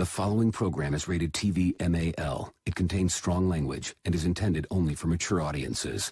The following program is rated TV MAL. It contains strong language and is intended only for mature audiences.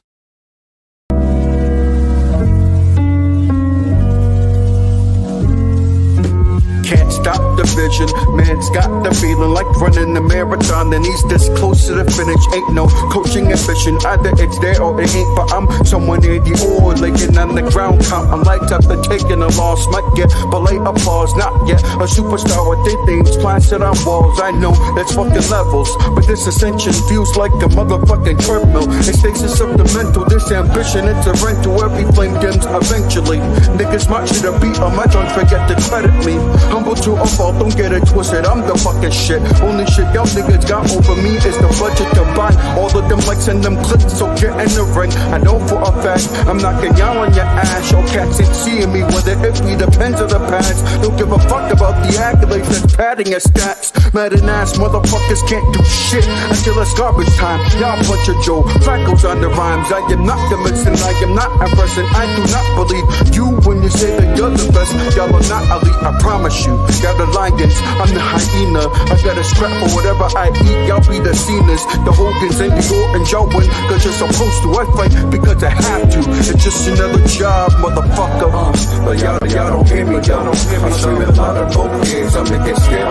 Can't stop the vision, man's got the feeling like running a marathon, and he's this close to the finish. Ain't no coaching ambition, either it's there or it ain't. But I'm someone near the oar, laying on the ground, counting lights after taking a loss. Might get polite applause, not yet a superstar with their things plastered on walls. I know that's fucking levels, but this ascension feels like a motherfucking treadmill. It stays sentimental, this ambition, it's a rental. Every flame dims eventually. Niggas march to the beat, or my don't forget to credit me. Humble to a fault, don't get it twisted, I'm the fucking shit. Only shit y'all niggas got over me is the budget to buy all of them likes and them clicks, so get in the ring. I know for a fact, I'm knocking y'all on your ass. Your cats ain't seeing me, whether it be the pens or the pads. Don't give a fuck about the accolades that's padding your stats. Mad and ass motherfuckers can't do shit until it's garbage time. Y'all bunch of Joe Flacco's on the rhymes. I am not the mixing, I am not impressing. I do not believe you when you say that you're the best. Y'all are not elite, I promise you. Got the lions, I'm the hyena. I got a scrap for whatever I eat. Y'all be the Cenas, the Hogans and the Ortons. Y'all win cause you're supposed to. I fight because I have to. It's just another job, motherfucker. But y'all don't hear me, y'all don't hear me. I'm screaming loud of both ears. I make it stereo.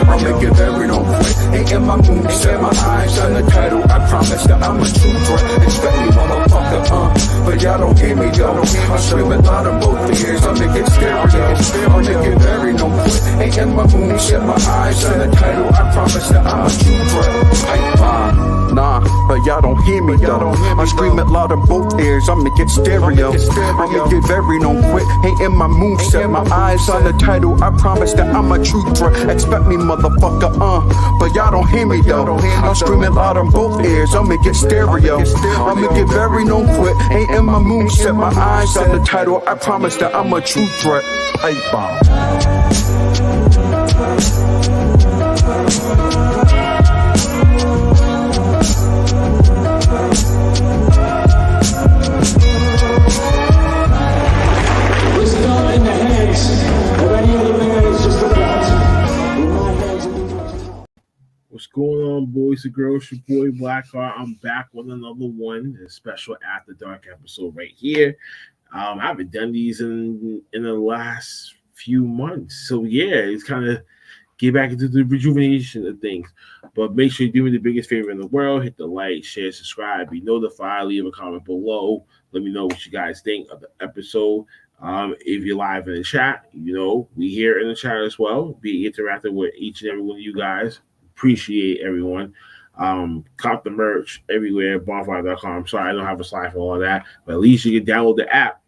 I make it very don't quit. Ain't in my mood, set my eyes on the title. I promise that I'm a true threat. Expect me, motherfucker. But y'all don't hear me, y'all don't hear me. I'm screaming loud of both ears. I make it stereo. I make it very don't quit. Ain't in my mood, set my eyes on the title. I promise that I'm a true threat. Nah, but y'all don't hear me, though. I'm screaming loud in both ears. I'm gonna get stereo. I'm gonna get very don't quit. Ain't in my mood, set my eyes on the title. I promise that I'm a true threat. Expect me, motherfucker. But y'all don't hear me, though. I'm screaming loud in both ears. I'm gonna get stereo. I'm gonna get very don't quit. Ain't in my mood, set my eyes on the title. I promise that I'm a true threat. Hey, bomb. What's going on, boys and girls? Your boy Blackheart. I'm back with another one, a special After Dark episode right here. I haven't done these in the last few months, so yeah, it's kind of get back into the rejuvenation of things. But make sure you do me the biggest favor in the world: hit the like, share, subscribe, be notified, leave a comment below. Let me know what you guys think of the episode. If you're live in the chat, we here in the chat as well. Be interactive with each and every one of you guys. Appreciate everyone. Cop the merch everywhere, bonfire.com. Sorry, I don't have a slide for all that, but at least you can download the app.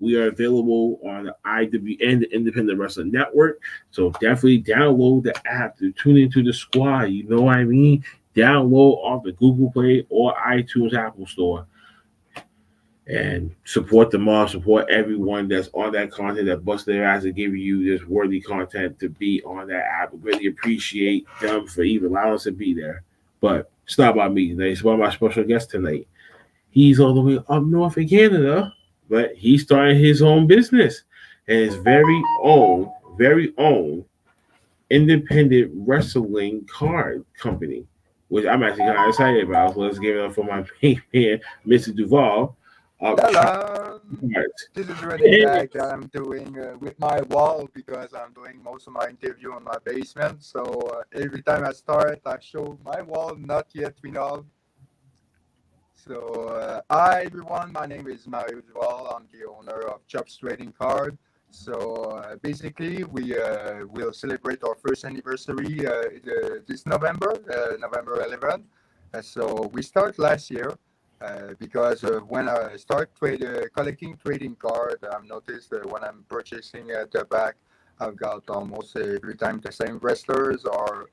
We are available on the IWN, the Independent Wrestling Network. So definitely download the app to tune into the squad. You know what I mean? Download off the Google Play or iTunes Apple Store. And support them all, support everyone that's on that content, that busts their ass to give you this worthy content to be on that app. I really appreciate them for even allowing us to be there. But it's not about me today. It's about my special guest tonight. He's all the way up north in Canada, but he's starting his own business and his very own independent wrestling card company, which I'm actually kind of excited about. So let's give it up for my main man, Mr. Duval. Hello, this is really bad that I'm doing with my wall because I'm doing most of my interview in my basement. So every time I start, I show my wall not yet resolved. So hi everyone, my name is Mario Duval. I'm the owner of Chops Trading Card. So basically, we will celebrate our first anniversary this November, November 11th. So we start last year. Because when I start collecting trading cards, I've noticed that when I'm purchasing at the back, I've got almost every time the same wrestlers or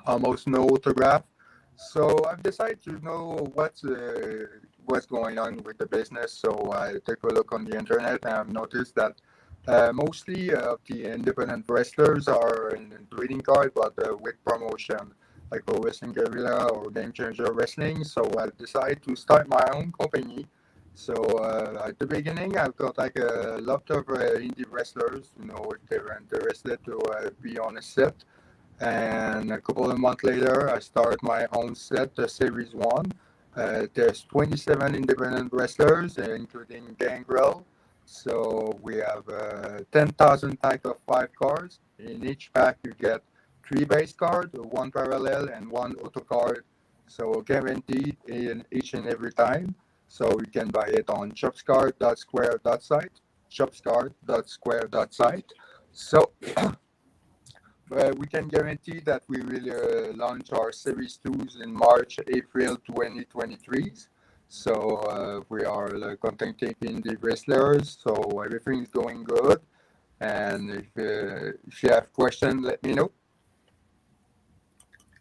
almost no autograph. So I've decided to know what's going on with the business. So I took a look on the internet and I've noticed that mostly of the independent wrestlers are in trading card, but with promotion, like Pro Wrestling Guerrilla or Game Changer Wrestling. So I decided to start my own company. So at the beginning, I've got like a lot of indie wrestlers, if they're interested to be on a set. And a couple of months later, I start my own set, the Series 1. There's 27 independent wrestlers, including Gangrel. So we have 10,000 type of 5 cards. In each pack, you get 3 base cards, 1 parallel, and 1 auto card. So guaranteed in each and every time. So you can buy it on shopscard.square.site, shopscard.square.site. So we can guarantee that we will launch our Series 2s in March, April 2023. So we are contacting the wrestlers, so everything is going good. And if you have questions, let me know.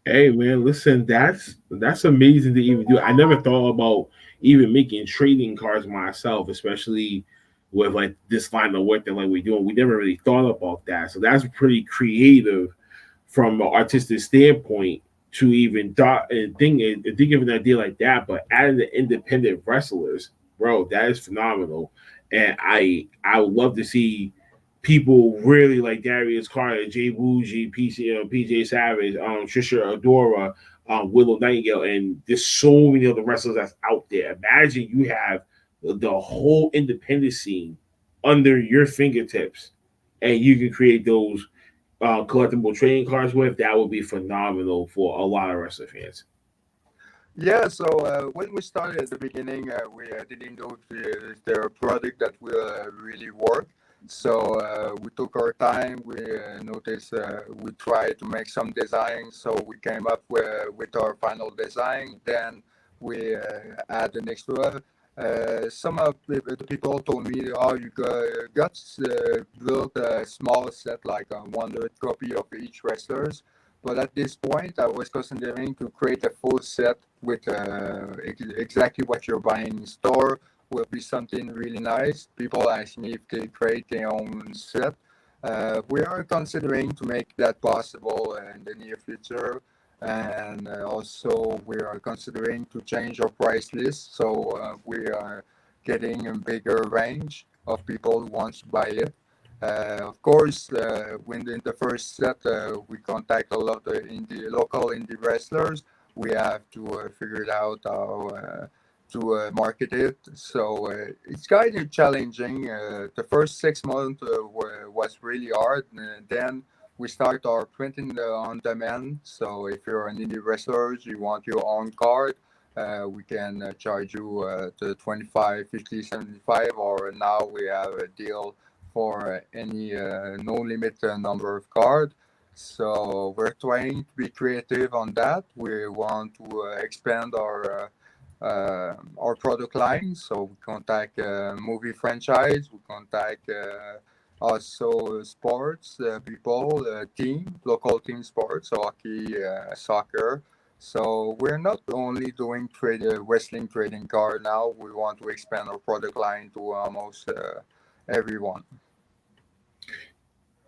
Hey man, listen, that's amazing to even do. I never thought about even making trading cards myself, especially with like this line of work that like we're doing. We never really thought about that. So that's pretty creative from an artistic standpoint to even thought and think of an idea like that. But adding the independent wrestlers, bro, that is phenomenal. And I would love to see people really like Darius Carter, Jay Bougie, PJ Savage, Trisha Adora, Willow Nightingale, and there's so many other wrestlers that's out there. Imagine you have the whole independent scene under your fingertips, and you can create those collectible trading cards with. That would be phenomenal for a lot of wrestling fans. Yeah, so when we started at the beginning, we didn't know if there a product that will really work. So we took our time. We noticed we tried to make some designs. So we came up with our final design. Then we add an extra. Some of the people told me, "Oh, you got built a small set, like a 100 copy of each wrestlers." But at this point, I was considering to create a full set with exactly what you're buying in store. Will be something really nice. People ask me if they create their own set. We are considering to make that possible in the near future. And also, we are considering to change our price list. So we are getting a bigger range of people who want to buy it. Of course, when in the first set, we contact a lot of local indie wrestlers. We have to figure it out how to market it. So it's kind of challenging. The first 6 months was really hard. And then we start our printing on demand. So if you're an indie wrestler, you want your own card, we can charge you the 25, 50, 75, or now we have a deal for any no limit number of cards. So we're trying to be creative on that. We want to expand our product line. So we contact movie franchise. We contact also sports people, local team sports, hockey, soccer. So we're not only doing wrestling trading card now. We want to expand our product line to almost everyone.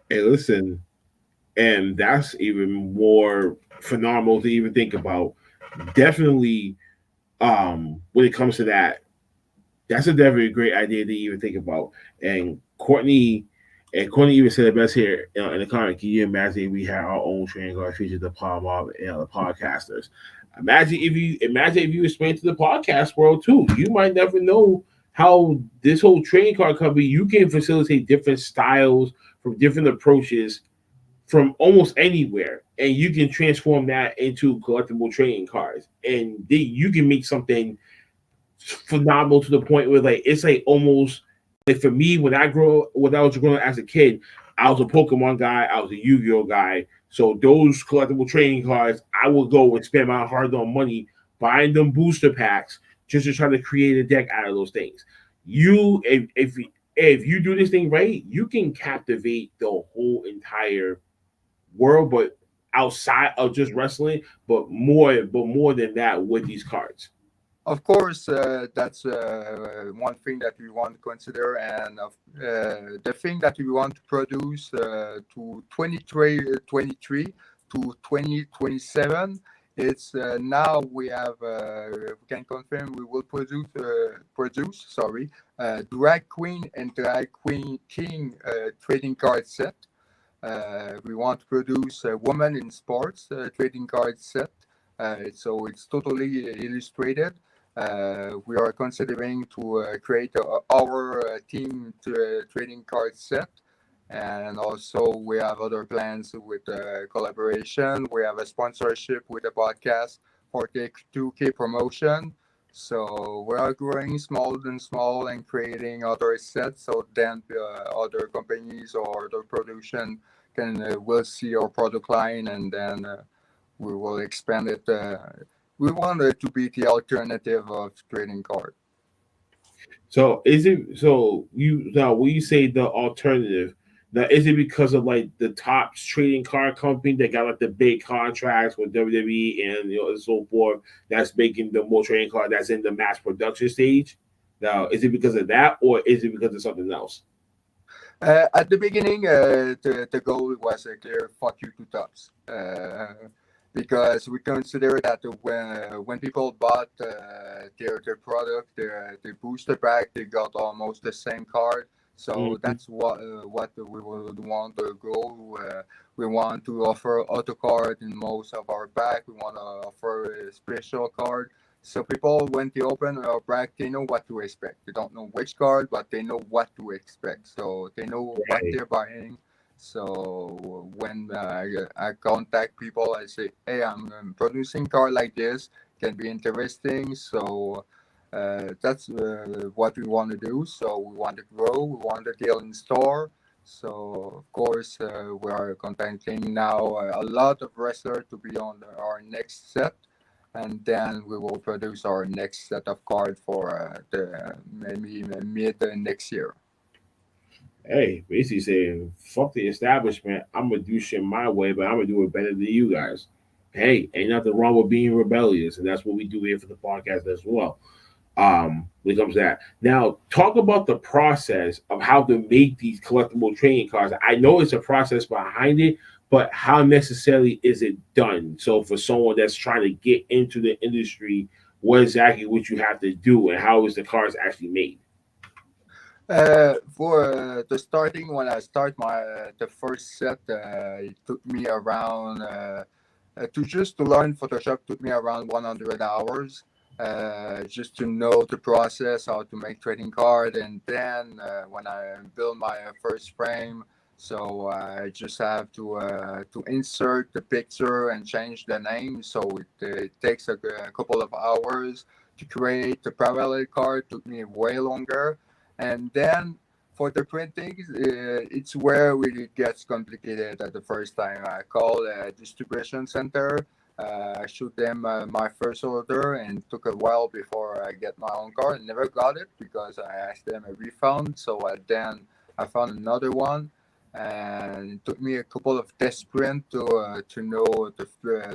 Hey, listen, and that's even more phenomenal to even think about. Definitely, when it comes to that, that's a definitely great idea to even think about. And Courtney even said it best here in the comment. Can you imagine if we had our own trading card feature the palm of the podcasters? Imagine if you explain to the podcast world too. You might never know how this whole trading card company you can facilitate different styles from different approaches from almost anywhere, and you can transform that into collectible trading cards, and you can make something phenomenal to the point where like it's like almost like for me when I was growing up as a kid, I was a Pokemon guy, I was a Yu-Gi-Oh guy. So those collectible trading cards, I would go and spend my hard-earned money buying them booster packs just to try to create a deck out of those things. You if you do this thing right, you can captivate the whole entire world, but outside of just wrestling, but more than that with these cards. Of course, that's one thing that we want to consider, and the thing that we want to produce to 2023 to 2027. It's now we can confirm we will produce sorry, drag queen and drag queen king trading card set. We want to produce a woman in sports trading card set. So it's totally illustrated. We are considering to create our team trading card set. And also, we have other plans with collaboration. We have a sponsorship with a podcast for the 2K promotion. So we are growing small and small and creating other sets. So then other companies or other production can will see our product line, and then we will expand it. We want it to be the alternative of trading card. So is it so you now when you say the alternative, now is it because of like the top trading card company that got like the big contracts with WWE and and so forth that's making the more trading card that's in the mass production stage? Now is it because of that or is it because of something else? At the beginning, the goal was a clear fuck you to tops. Because we consider that when people bought their product, their booster pack, they got almost the same card. So Mhm. that's what we would want to go. We want to offer auto card in most of our pack. We want to offer a special card. So people, when they open our pack, they know what to expect. They don't know which card, but they know what to expect. So they know what Right. they're buying. So when I contact people, I say, "Hey, I'm producing car like this. Can be interesting." So that's what we want to do. So we want to grow. We want to deal in store. So of course we are contacting now a lot of wrestlers to be on our next set, and then we will produce our next set of cards for the maybe mid next year. Hey, basically saying fuck the establishment. I'm gonna do shit my way, but I'm gonna do it better than you guys. Hey, ain't nothing wrong with being rebellious, and that's what we do here for the podcast as well. When it comes to that. Now, talk about the process of how to make these collectible trading cards. I know it's a process behind it, but how necessarily is it done? So, for someone that's trying to get into the industry, what exactly would you have to do, and how is the cards actually made? For the starting, when I start my the first set, it took me around to just to learn Photoshop took me around 100 hours. Just to know the process, how to make trading card, and then when I build my first frame, so I just have to insert the picture and change the name. So it takes a couple of hours to create the parallel card. Took me way longer, and then for the printing, it's where it gets complicated at the first time. I call a distribution center. I showed them my first order and took a while before I get my own card. Never got it because I asked them a refund. So then I found another one, and it took me a couple of test print to know the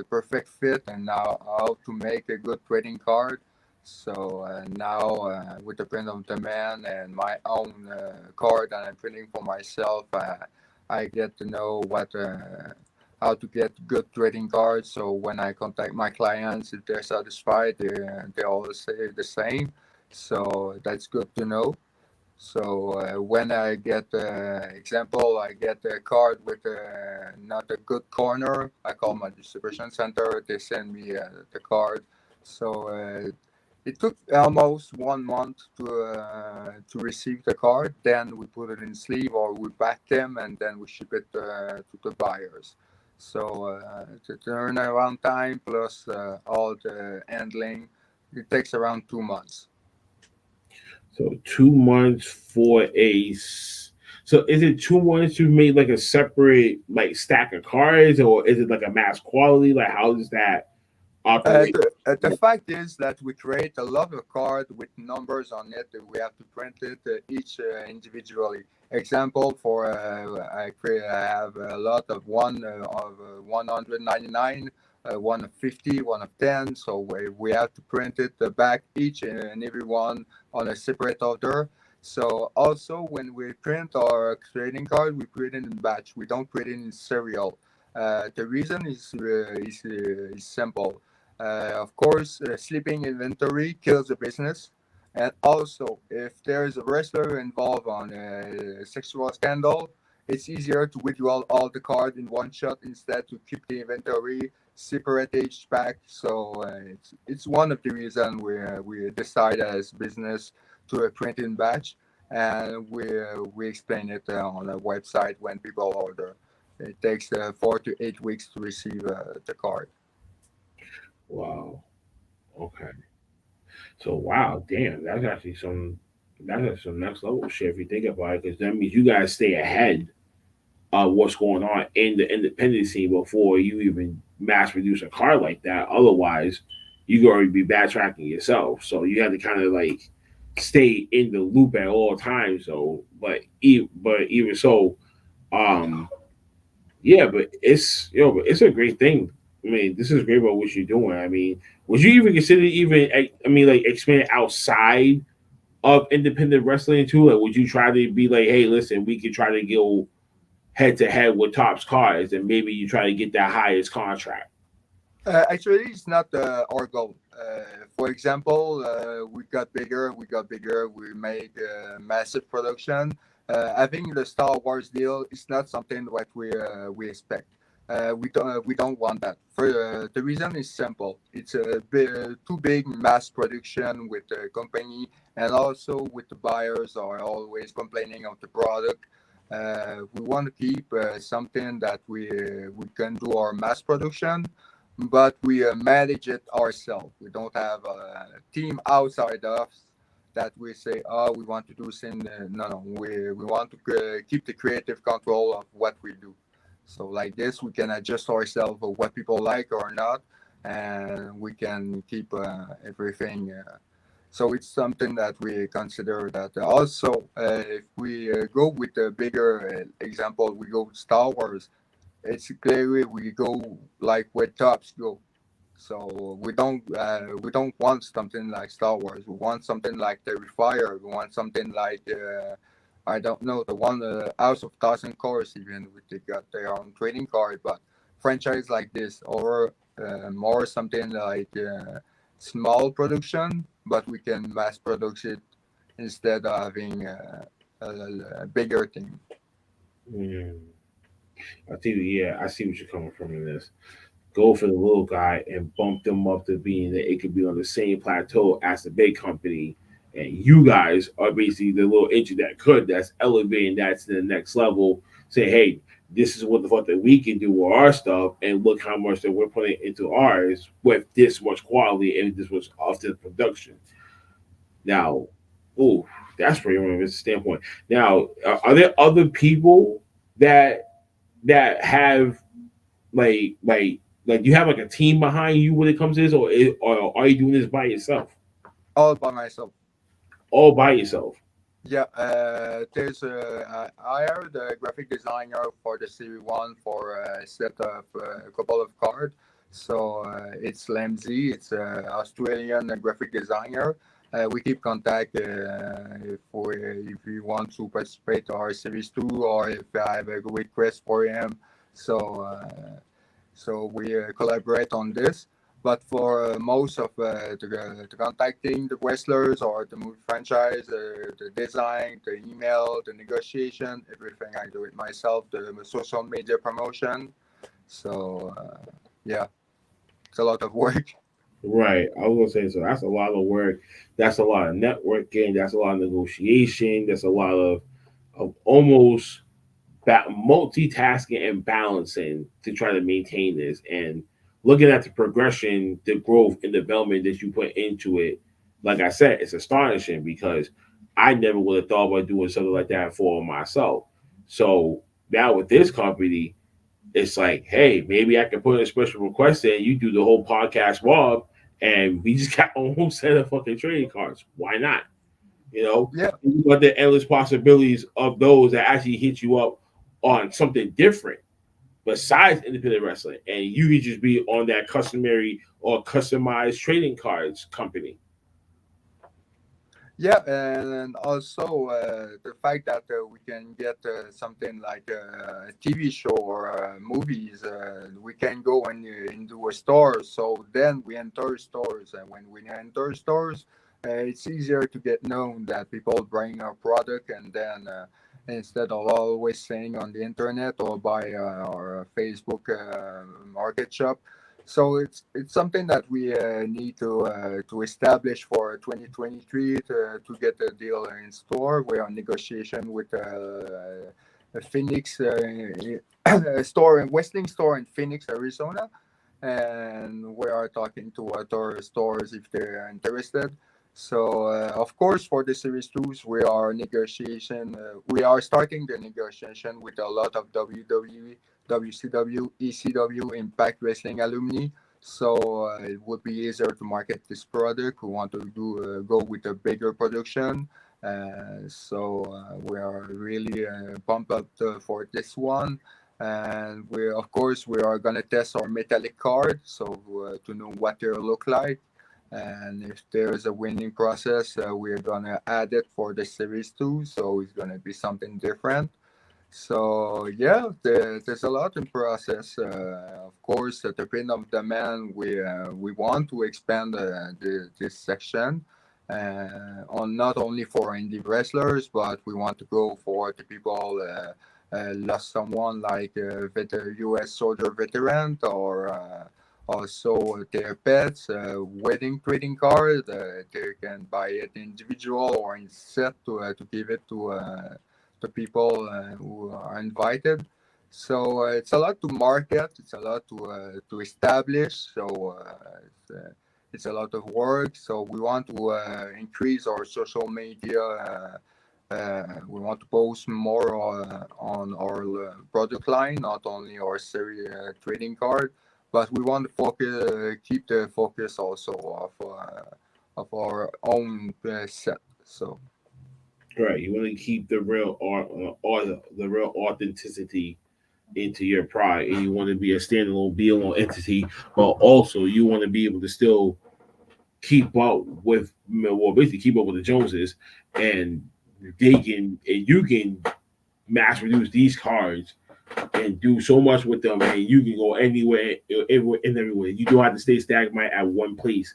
perfect fit and now how to make a good trading card. So now, with the print of the man and my own card that I'm printing for myself, I get to know what how to get good trading cards. So when I contact my clients, if they're satisfied, they all say the same. So that's good to know. So when I get example, I get a card with not a good corner. I call my distribution center. They send me the card. So it took almost 1 month to receive the card. Then we put it in sleeve or we pack them and then we ship it to the buyers. So the turnaround time plus all the handling, it takes around 2 months. So 2 months for So is it 2 months you made like a separate like stack of cards, or is it like a mass quality? Like how does that operate? The fact is that we create a lot of cards with numbers on it. We have to print it each individually. Example for I have a lot of 199, one of 50, one of 10. So we have to print it back each and every one on a separate order. So also when we print our trading card, we print it in batch. We don't print it in serial. The reason is simple. Of course, sleeping inventory kills the business. And also, if there is a wrestler involved on a sexual scandal, It's easier to withdraw all the card in one shot instead to keep the inventory separate each pack. So it's one of the reasons we decide as business to print in batch, and we explain it on a website when people order. It takes 4 to 8 weeks to receive the card. Wow. Okay. So wow, damn, that's actually some next level shit if you think about it, because that means you guys stay ahead of what's going on in the independent scene before you even mass produce a car like that. Otherwise, you already be backtracking yourself. So you have to kind of like stay in the loop at all times. So, but even so, um, yeah, but but it's a great thing. I mean, this is great about what you're doing. I mean, would you even consider even I mean like expand outside of independent wrestling too? Like, would you try to be like, hey, listen, we could try to go head to head with Topps cards, and maybe you try to get that highest contract. Actually, it's not our goal. For example, we got bigger, we made massive production. Having the Star Wars deal is not something that we expect. We don't want that. For the reason is simple. It's a too big mass production with the company, and also with the buyers are always complaining of the product. We want to keep something that we can do our mass production, but we manage it ourselves. We don't have a team outside of us that we say, oh, we want to do something. No, no, we want to keep the creative control of what we do. So like this, we can adjust ourselves of what people like or not, and we can keep everything. So it's something that we consider that also if we go with a bigger example, we go with Star Wars. It's clearly we go like where tops go. So we don't want something like Star Wars. We want something like Terrifier. We want something like I don't know, the one House of Thousand Cores, even with they got their own trading card, but franchise like this, or more something like small production, but we can mass produce it instead of having a bigger thing. Mm. I think, yeah, I see what you're coming from in this. Go for the little guy and bump them up to being that it could be on the same plateau as the big company. And you guys are basically the little engine that could, that's elevating that to the next level. Say, hey, this is what the fuck that we can do with our stuff, and look how much that we're putting into ours with this much quality and this much of the production. Now, oh, that's pretty from a standpoint. Now, are there other people that have like like like you have like a team behind you when it comes to this, or are you doing this by yourself? All by myself. All by yourself. Yeah, I hired a graphic designer for the Series 1 for a set of a couple of cards. So it's Lemsey, it's an Australian graphic designer. We keep contact if you want to participate to our Series 2, or if I have a request for him. So, so we collaborate on this. But for most of the contacting the wrestlers or the movie franchise, the design, the email, the negotiation, everything I do it myself. The social media promotion. So yeah, it's a lot of work. Right. I was gonna say so. That's a lot of work. That's a lot of networking. That's a lot of negotiation. That's a lot of almost multitasking and balancing to try to maintain this, and looking at the progression, the growth and development that you put into it. Like I said, it's astonishing because I never would have thought about doing something like that for myself. So now with this company, it's like, hey, maybe I can put a special request in. You do the whole podcast, Rob, and we just got a whole set of fucking trading cards. Why not? You know, Yeah, but the endless possibilities of those that actually hit you up on something different besides independent wrestling, and you can just be on that customary or customized trading cards company. yeah, and also the fact that we can get something like a TV show or movies, we can go into a store. So then we enter stores, and when we enter stores, it's easier to get known that people bring our product, and then instead of always saying on the internet or by our Facebook market shop. So it's something that we need to establish for 2023 to get a deal in store. We are in negotiation with a Phoenix a store, a Westling store in Phoenix, Arizona, and we are talking to other stores if they're interested. So of course, for the Series Twos, we are negotiation. We are starting the negotiation with a lot of WWE, WCW, ECW, Impact Wrestling alumni. So it would be easier to market this product. We want to go with a bigger production. We are really pumped up for this one, and we of course we are gonna test our metallic card so to know what they look like, and if there's a winning process, we're gonna add it for the series 2, so it's gonna be something different. So yeah, there's a lot in process. Of course, at the pin of the man, we want to expand this section on not only for indie wrestlers, but we want to go for the people lost someone like a U.S. soldier veteran, or also their pets, wedding trading card. They can buy it individual or in set to give it to people who are invited. So it's a lot to market. It's a lot to establish. So it's a lot of work. So we want to increase our social media. We want to post more on our product line, not only our series trading card, but we want to focus, keep the focus also of our own set. So. Right. You want to keep the real art or the real authenticity into your pride, and you want to be a standalone, be alone entity, but also you want to be able to still keep up with, well, basically keep up with the Joneses, and they can, and you can mass produce these cards and do so much with them, and you can go anywhere, and everywhere. You don't have to stay stagnant at one place,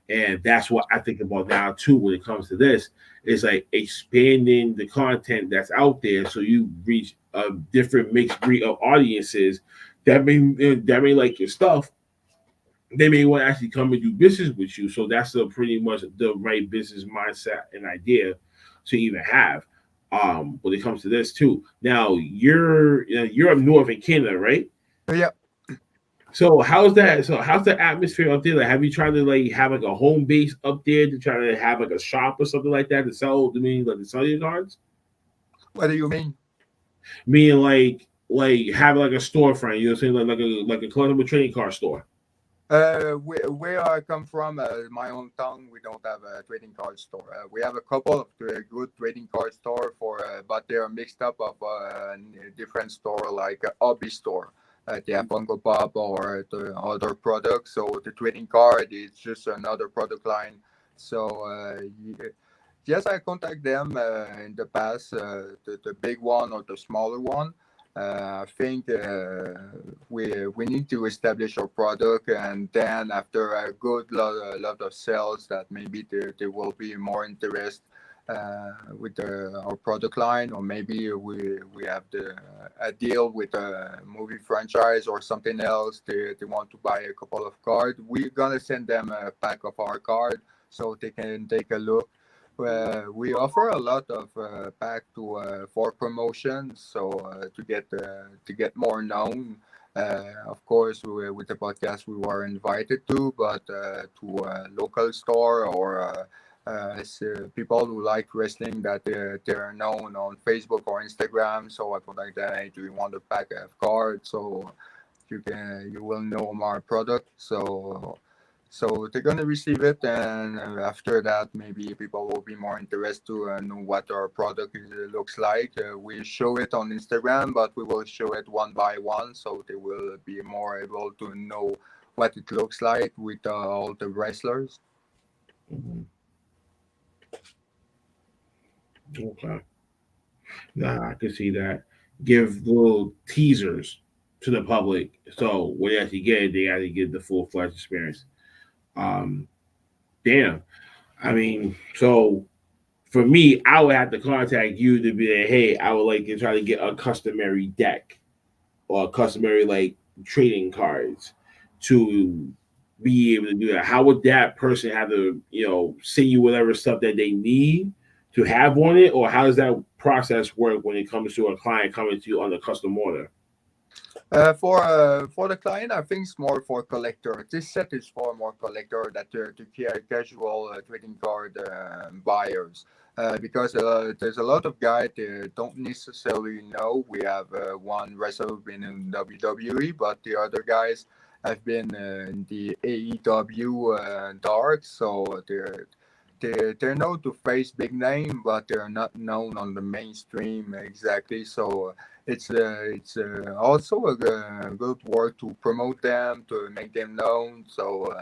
and that's what I think about now too. When it comes to this, it's like expanding the content that's out there, so you reach a different mixed breed of audiences that may like your stuff. They may want to actually come and do business with you. So that's pretty much the right business mindset and idea to even have. When it comes to this too. Now you're up north in Canada, right? Yeah. So how's that? So how's the atmosphere up there? Like, have you tried to like have like a home base up there to try to have like a shop or something like that to sell? I mean, like to sell your cards? What do you mean? Meaning like have like a storefront. You know what I'm saying? Like a collectible trading card store. Where I come from, my own town, we don't have a trading card store. We have a couple of good trading card store but they are mixed up of different store like a hobby store. They have Funko Pop or the other products. So the trading card is just another product line. So yes, I contact them in the past, the big one or the smaller one. I think we need to establish our product, and then after a lot of sales, that maybe there will be more interest with our product line, or maybe we have a deal with a movie franchise or something else. They want to buy a couple of cards. We're gonna send them a pack of our card so they can take a look. We offer a lot of pack to for promotions, so to get more known. Of course, with the podcast, we were invited to, but to a local store or people who like wrestling that they're known on Facebook or Instagram. So I put like that, hey, do you want a pack of cards? So you will know our product. So they're gonna receive it, and after that, maybe people will be more interested to know what our product looks like. We show it on Instagram, but we will show it one by one, so they will be more able to know what it looks like with all the wrestlers. Mm-hmm. Okay. Nah, I can see that. Give little teasers to the public, so when they actually get it, they actually get the full fledged experience. Um, Damn. I mean, so for me, I would have to contact you to be like, hey, I would like to try to get a customary deck or customary like trading cards to be able to do that. How would that person have to, send you whatever stuff that they need to have on it, or how does that process work when it comes to a client coming to you on a custom order? For the client, I think it's more for collector. This set is for more collector that to casual trading card buyers. Because there's a lot of guys that don't necessarily know. We have one wrestler been in WWE, but the other guys have been in the AEW dark, so they're known to face big name, but they're not known on the mainstream exactly. So it's also a good work to promote them, to make them known, so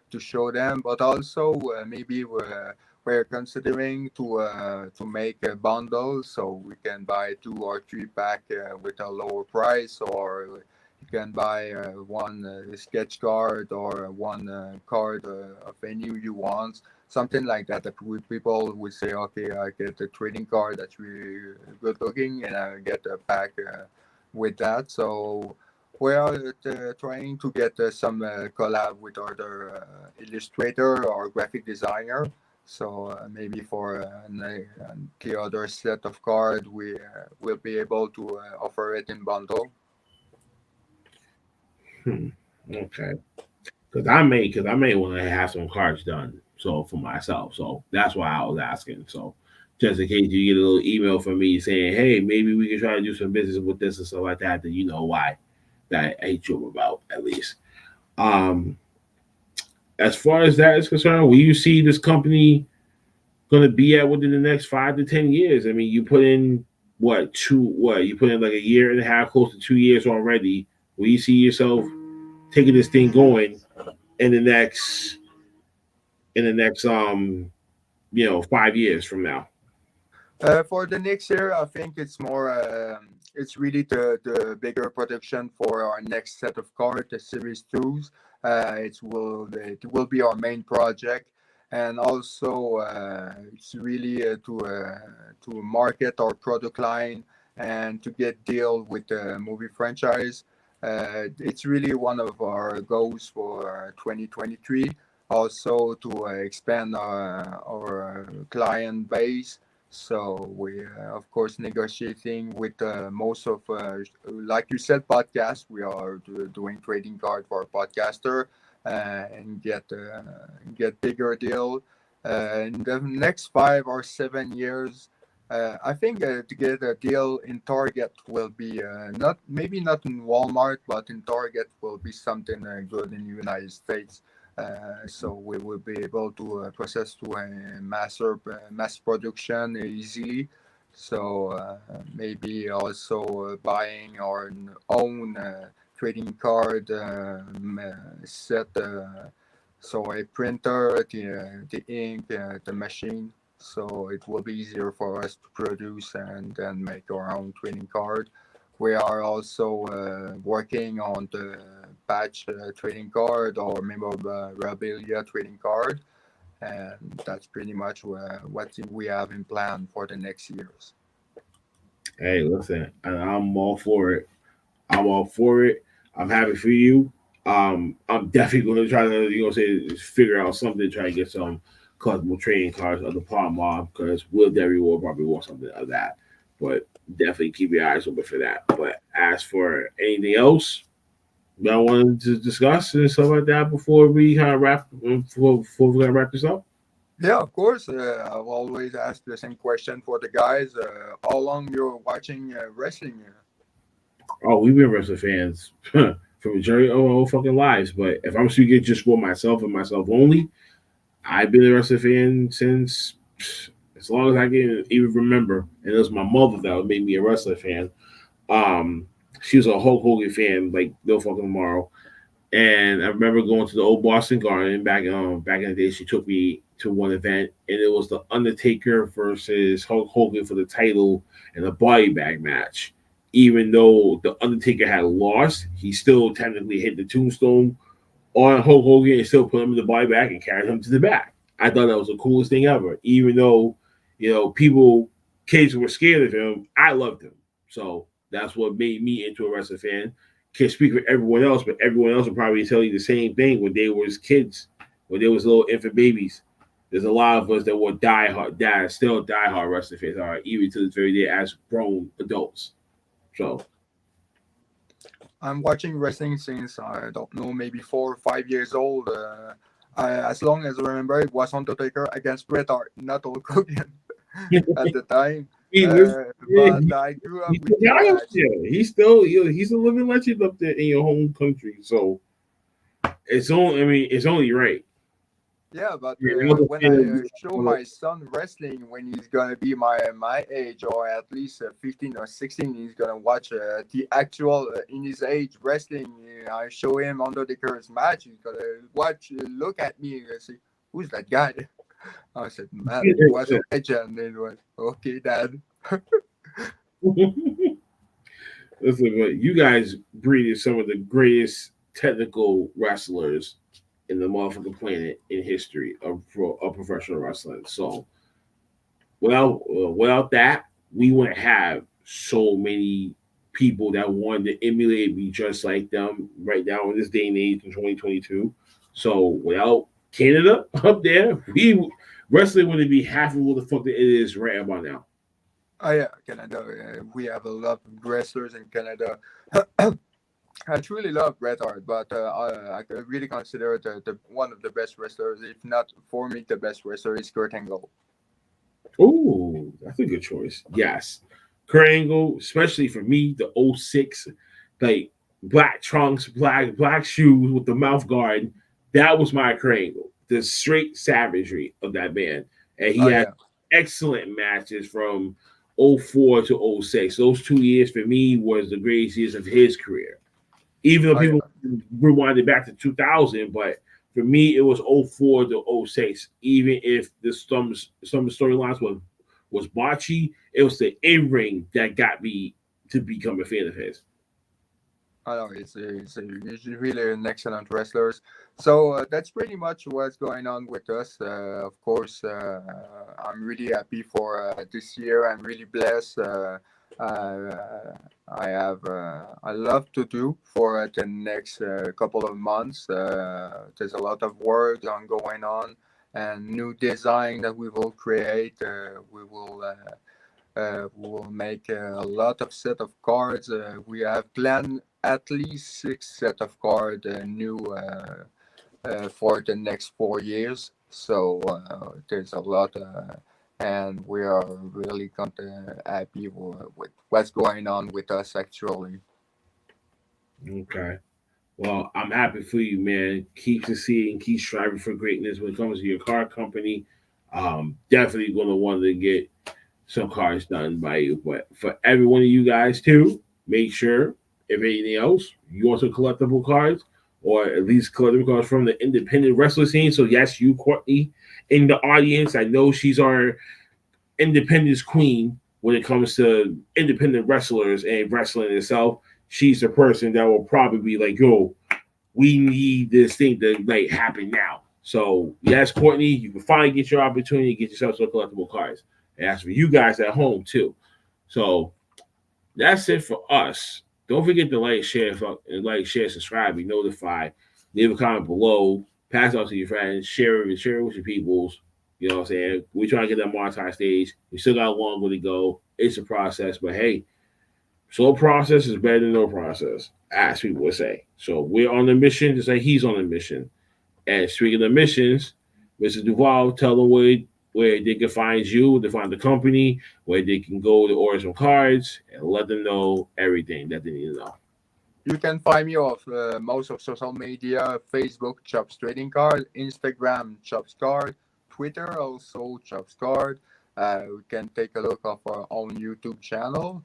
to show them. But also maybe we're considering to make a bundle, so we can buy 2 or 3 pack with a lower price, or you can buy one sketch card or one card of any you want, something like that. That people would say, okay, I get a trading card that's really good looking, and I get a pack with that. So we are trying to get some collab with other illustrator or graphic designer. So maybe for the other set of cards, we will be able to offer it in bundle. Okay. Because I may want to have some cards done so for myself. So that's why I was asking. So just in case you get a little email from me saying, hey, maybe we can try to do some business with this and stuff like that, then you know why that I hate you about at least. Um, as far as that is concerned, will you see this company going to be at within the next 5 to 10 years? I mean, you put in you put in like a year and a half, close to 2 years already. Will you see yourself taking this thing going in the next 5 years from now? For the next year, I think it's more. It's really the bigger production for our next set of cards, the Series Twos. It will be our main project, and also it's really to market our product line and to get deal with the movie franchise. It's really one of our goals for 2023. Also to expand our client base. So we, of course, negotiating with most of, like you said, podcasts. We are doing trading card for a podcaster and get bigger deal. In the next 5 or 7 years, I think to get a deal in Target will be not maybe not in Walmart, but in Target will be something good in the United States. So we will be able to process to a mass production easily. So maybe also buying our own trading card set. So a printer, the ink, the machine. So it will be easier for us to produce and then make our own trading card. We are also working on the patch trading card or memorabilia trading card, and that's pretty much what we have in plan for the next years. Hey, listen, I'm all for it. I'm all for it. I'm happy for you. I'm definitely going to try to, figure out something to try to get some collectible trading cards of the Palm Mob because Will Derry will probably want something of that. But definitely keep your eyes open for that. But as for anything else y'all wanted to discuss and stuff like that before we kind of before we're gonna wrap this up? Yeah, of course. I'll always ask the same question for the guys. How long you're watching wrestling? Oh, we've been wrestling fans for majority of our whole fucking lives. But if I'm speaking just for myself and myself only, I've been a wrestling fan since as long as I can even remember. And it was my mother that made me a wrestling fan. She was a Hulk Hogan fan, like no fucking tomorrow. And I remember going to the old Boston Garden back in the day. She took me to one event, and it was the Undertaker versus Hulk Hogan for the title in a body bag match. Even though the Undertaker had lost, he still technically hit the tombstone on Hulk Hogan and still put him in the body bag and carried him to the back. I thought that was the coolest thing ever. Even though, kids were scared of him, I loved him. So that's what made me into a wrestling fan. Can't speak for everyone else, but everyone else will probably tell you the same thing when they was kids, when they was little infant babies. There's a lot of us that were still die hard wrestling fans are, even to this very day as grown adults. So I'm watching wrestling since I don't know, maybe 4 or 5 years old. As long as I remember, it was Undertaker against Bret Hart, not Hulk Hogan at the time. But I grew up with the match. he's a living legend up there in your home country. So it's only right. Yeah, but Yeah, when I show my son wrestling when he's gonna be my age or at least 15 or 16, he's gonna watch the actual in his age wrestling. I show him Undertaker's match. He's gonna watch, look at me and say, "Who's that guy?" I said, "Man, he was a legend." And he went, "Okay, Dad." Listen, but you guys breeded some of the greatest technical wrestlers in the motherfucking planet in history of professional wrestling. So, without that, we wouldn't have so many people that wanted to emulate me just like them right now in this day and age in 2022. So, without Canada up there, wrestling wouldn't be half of what the fuck that it is right about now. Oh yeah, Canada. We have a lot of wrestlers in Canada. I truly love Bret Hart, but I really consider it the one of the best wrestlers, if not for me, the best wrestler is Kurt Angle. Oh, that's a good choice. Yes. Kurt Angle, especially for me, the '06, like black trunks, black shoes with the mouth guard. That was my Kurt Angle. The straight savagery of that man. And he Oh had yeah, excellent matches from '04 to '06. Those 2 years for me was the greatest years of his career. Even though oh people yeah. rewinded back to 2000, but for me it was '04 to '06. Even if some of the storylines was botchy, it was the in ring that got me to become a fan of his. I know it's really an excellent wrestlers. So that's pretty much what's going on with us. Of course, I'm really happy for this year. I'm really blessed. I have a lot to do for the next couple of months. There's a lot of work going on and new design that we will create. We will make a lot of set of cards. We have planned at least 6 set of cards new for the next 4 years. So there's a lot, and we are really happy with what's going on with us actually. Okay. Well, I'm happy for you, man. Keep succeeding, keep striving for greatness when it comes to your car company. Definitely gonna want to get some cars done by you. But for every one of you guys too, make sure if anything else, you want some collectible cards or at least collectible cards from the independent wrestler scene. So yes, you Courtney in the audience. I know she's our independence queen when it comes to independent wrestlers and wrestling itself. She's the person that will probably be like, yo, we need this thing to like happen now. So yes, Courtney, you can finally get your opportunity to get yourself some collectible cards. And that's for you guys at home too. So that's it for us. Don't forget to share, subscribe, be notified, leave a comment below, pass it out to your friends, share it with your peoples. You know what I'm saying? We're trying to get that monetized stage. We still got a long way to go. It's a process, but hey, slow process is better than no process, as people would say. So we're on the mission, just like he's on the mission. And speaking of missions, Mr. Duval, tell them where they can find you, to find the company, where they can go to order some cards, and let them know everything that they need to know. You can find me off most of social media: Facebook, Chops Trading Card; Instagram, Chops Card; Twitter, also Chops Card. We can take a look of our own YouTube channel,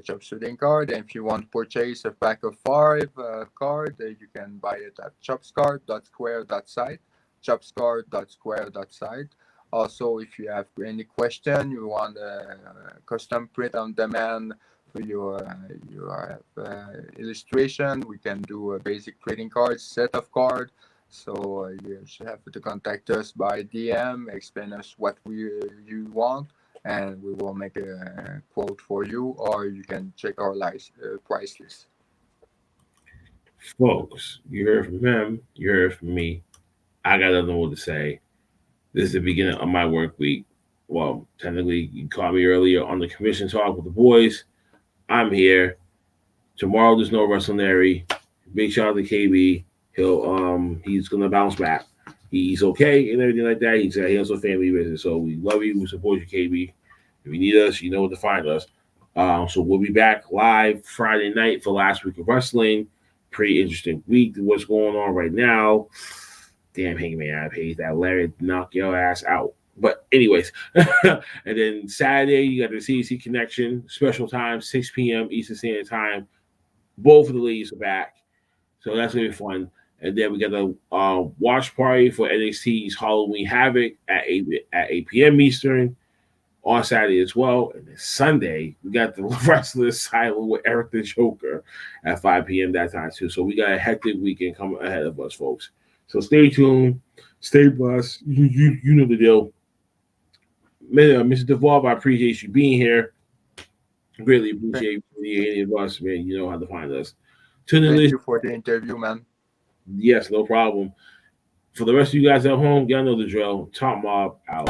Chops Trading Card. And if you want to purchase a pack of 5 card, you can buy it at chopscard.square.site, chopscard.square.site. Also, if you have any question, you want a custom print on demand for your illustration, we can do a basic trading card, set of card. So you should have to contact us by DM, explain us what you want, and we will make a quote for you, or you can check our price list. Folks, you heard from him. You heard from me. I got nothing more to say. This is the beginning of my work week. Well, technically, you caught me earlier on the commission talk with the boys. I'm here. Tomorrow there's no wrestling. Big shout out to KB. He's gonna bounce back. He's okay and everything like that. He said he has a family business. So we love you. We support you, KB. If you need us, you know where to find us. So we'll be back live Friday night for last week of wrestling. Pretty interesting week. What's going on right now? Damn, Hangman, I paid that Larry knock your ass out. But anyways, and then Saturday you got the CDC Connection special time, 6 p.m. Eastern Standard Time. Both of the ladies are back, so that's gonna be fun. And then we got the watch party for NXT's Halloween Havoc at 8 p.m. Eastern on Saturday as well. And then Sunday we got the Wrestling Asylum with Eric the Joker at 5 p.m. that time too. So we got a hectic weekend coming ahead of us, folks. So stay tuned, stay blessed. You know the deal. Mr. Duval, I appreciate you being here. Greatly appreciate any of us, man. You know how to find us. Thank you for the interview, man. Yes, no problem. For the rest of you guys at home, y'all know the drill. Top Mob out.